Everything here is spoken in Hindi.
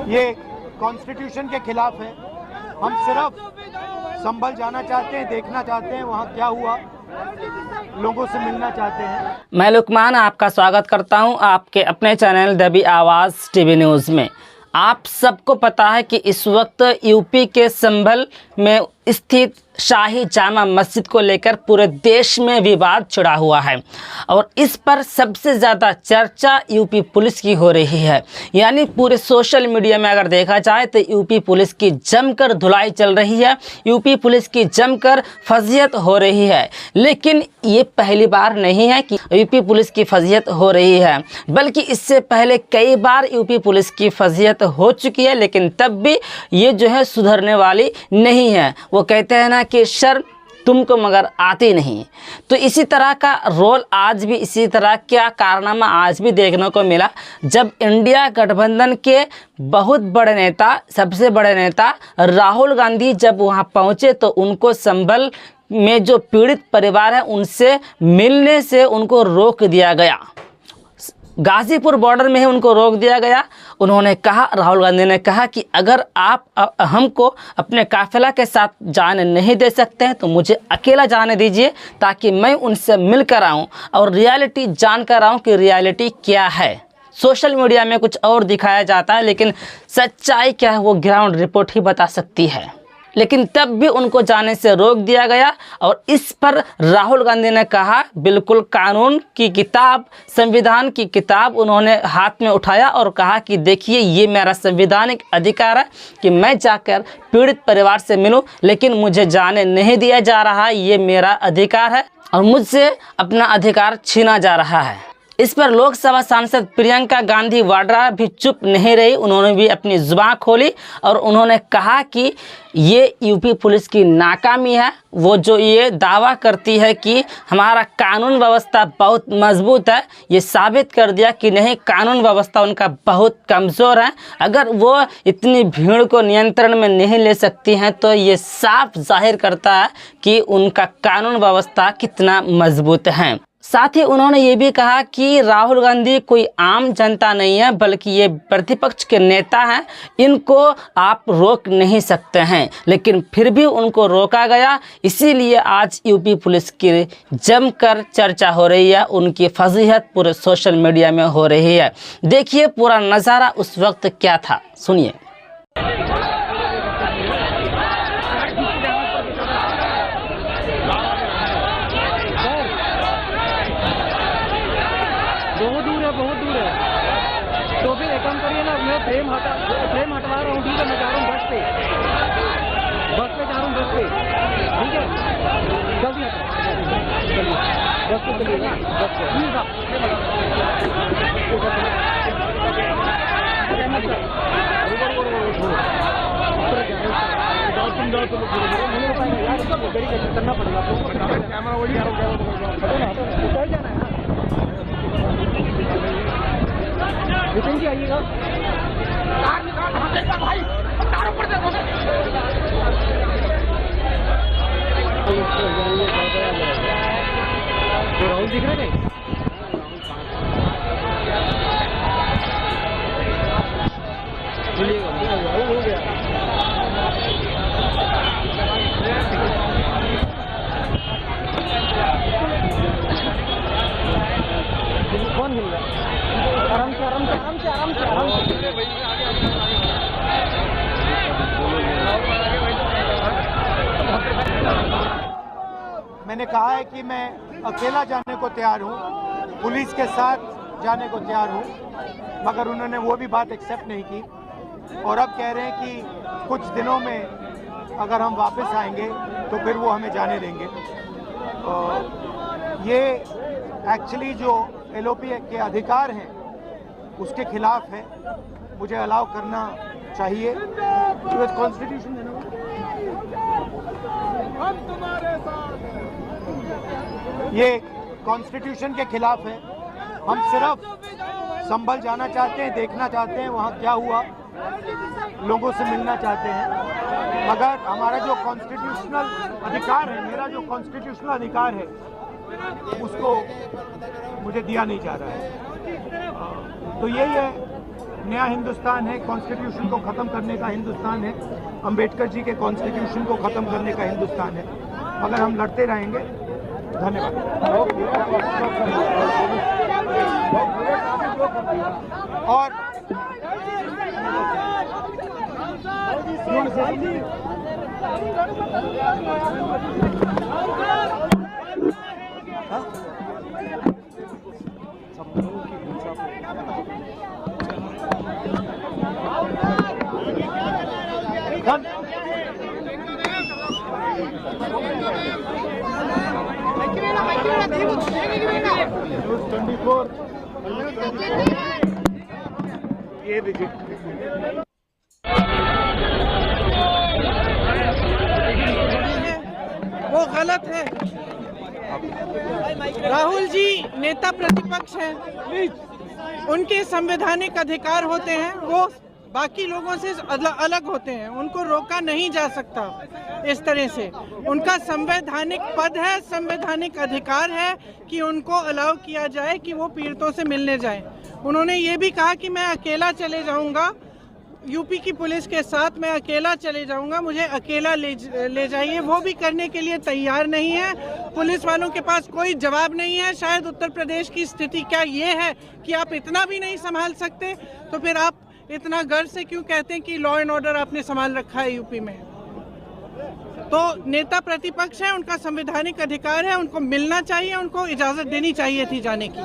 ये कॉन्स्टिट्यूशन के खिलाफ है। हम सिर्फ संभल जाना चाहते हैं, देखना चाहते हैं वहाँ क्या हुआ, लोगों से मिलना चाहते हैं। मैं लुकमान आपका स्वागत करता हूं आपके अपने चैनल दबी आवाज़ टीवी न्यूज़ में। आप सबको पता है कि इस वक्त यूपी के संभल में स्थित शाही जामा मस्जिद को लेकर पूरे देश में विवाद छिड़ा हुआ है और इस पर सबसे ज़्यादा चर्चा यूपी पुलिस की हो रही है। यानी पूरे सोशल मीडिया में अगर देखा जाए तो यूपी पुलिस की जमकर धुलाई चल रही है, यूपी पुलिस की जमकर फजीहत हो रही है। लेकिन ये पहली बार नहीं है कि यूपी पुलिस की फजीहत हो रही है, बल्कि इससे पहले कई बार यूपी पुलिस की फजीहत हो चुकी है, लेकिन तब भी ये जो है सुधरने वाली नहीं है। वो कहते हैं ना कि शर्म तुमको मगर आती नहीं। तो इसी तरह का रोल आज भी, इसी तरह क्या कारनामा आज भी देखने को मिला जब इंडिया गठबंधन के बहुत बड़े नेता, सबसे बड़े नेता राहुल गांधी जब वहां पहुंचे तो उनको संभल में जो पीड़ित परिवार है उनसे मिलने से उनको रोक दिया गया। गाजीपुर बॉर्डर में ही उनको रोक दिया गया। उन्होंने कहा, राहुल गांधी ने कहा कि अगर आप हमको अपने काफिला के साथ जाने नहीं दे सकते हैं तो मुझे अकेला जाने दीजिए ताकि मैं उनसे मिल कर आऊँ और रियलिटी जान कर आऊँ कि रियलिटी क्या है। सोशल मीडिया में कुछ और दिखाया जाता है, लेकिन सच्चाई क्या है वो ग्राउंड रिपोर्ट ही बता सकती है। लेकिन तब भी उनको जाने से रोक दिया गया और इस पर राहुल गांधी ने कहा, बिल्कुल कानून की किताब, संविधान की किताब उन्होंने हाथ में उठाया और कहा कि देखिए ये मेरा संवैधानिक अधिकार है कि मैं जाकर पीड़ित परिवार से मिलूं, लेकिन मुझे जाने नहीं दिया जा रहा, ये मेरा अधिकार है और मुझसे अपना अधिकार छीना जा रहा है। इस पर लोकसभा सांसद प्रियंका गांधी वाड्रा भी चुप नहीं रही। उन्होंने भी अपनी जुबान खोली और उन्होंने कहा कि ये यूपी पुलिस की नाकामी है। वो जो ये दावा करती है कि हमारा कानून व्यवस्था बहुत मजबूत है, ये साबित कर दिया कि नहीं, कानून व्यवस्था उनका बहुत कमज़ोर है। अगर वो इतनी भीड़ को नियंत्रण में नहीं ले सकती हैं तो ये साफ जाहिर करता है कि उनका कानून व्यवस्था कितना मजबूत है। साथ ही उन्होंने ये भी कहा कि राहुल गांधी कोई आम जनता नहीं है, बल्कि ये प्रतिपक्ष के नेता हैं, इनको आप रोक नहीं सकते हैं। लेकिन फिर भी उनको रोका गया। इसीलिए आज यूपी पुलिस की जमकर चर्चा हो रही है, उनकी फजीहत पूरे सोशल मीडिया में हो रही है। देखिए पूरा नज़ारा उस वक्त क्या था, सुनिए। बहुत दूर है। तो फिर एक काम करिए ना, मैं फ्रेम हटवा रहा हूँ, ठीक है, मैं जा रहा हूँ बस पे जा रहा हूँ, बस पे, ठीक है, जल्दी बस पे चलिएगा, बस करना पड़ेगा कैमरा वही जाना है। नितिन जी आइएगा, भाई राहुल दिख रहे थे। हो गया कौन मिल रहा है? आराम से आराम से आराम से आराम से आराम से। मैंने कहा है कि मैं अकेला जाने को तैयार हूँ, पुलिस के साथ जाने को तैयार हूँ, मगर उन्होंने वो भी बात एक्सेप्ट नहीं की और अब कह रहे हैं कि कुछ दिनों में अगर हम वापस आएंगे तो फिर वो हमें जाने देंगे। ये एक्चुअली जो एलओपी के अधिकार हैं उसके खिलाफ है, मुझे अलाउ करना चाहिए। कॉन्स्टिट्यूशन है ना, हम तुम्हारे साथ, ये कॉन्स्टिट्यूशन के खिलाफ है। हम सिर्फ संभल जाना चाहते हैं, देखना चाहते हैं वहाँ क्या हुआ, लोगों से मिलना चाहते हैं, मगर हमारा जो कॉन्स्टिट्यूशनल अधिकार है, मेरा जो कॉन्स्टिट्यूशनल अधिकार है उसको मुझे दिया नहीं जा रहा है। तो यही है, नया हिंदुस्तान है, कॉन्स्टिट्यूशन को ख़त्म करने का हिंदुस्तान है, अंबेडकर जी के कॉन्स्टिट्यूशन को ख़त्म करने का हिंदुस्तान है। अगर हम लड़ते रहेंगे। धन्यवाद। और ये देखिए वो गलत है। राहुल जी नेता प्रतिपक्ष हैं, उनके संवैधानिक अधिकार होते हैं, वो बाकी लोगों से अलग होते हैं, उनको रोका नहीं जा सकता इस तरह से। उनका संवैधानिक पद है, संवैधानिक अधिकार है कि उनको अलाउ किया जाए कि वो पीड़ितों से मिलने जाएं। उन्होंने ये भी कहा कि मैं अकेला चले जाऊंगा, यूपी की पुलिस के साथ मैं अकेला चले जाऊंगा, मुझे अकेला ले जाइए। वो भी करने के लिए तैयार नहीं है। पुलिस वालों के पास कोई जवाब नहीं है। शायद उत्तर प्रदेश की स्थिति क्या ये है कि आप इतना भी नहीं संभाल सकते, तो फिर आप इतना गर्व से क्यों कहते हैं कि लॉ एंड ऑर्डर आपने संभाल रखा है यूपी में? तो नेता प्रतिपक्ष है, उनका संवैधानिक अधिकार है, उनको मिलना चाहिए, उनको इजाजत देनी चाहिए थी जाने की।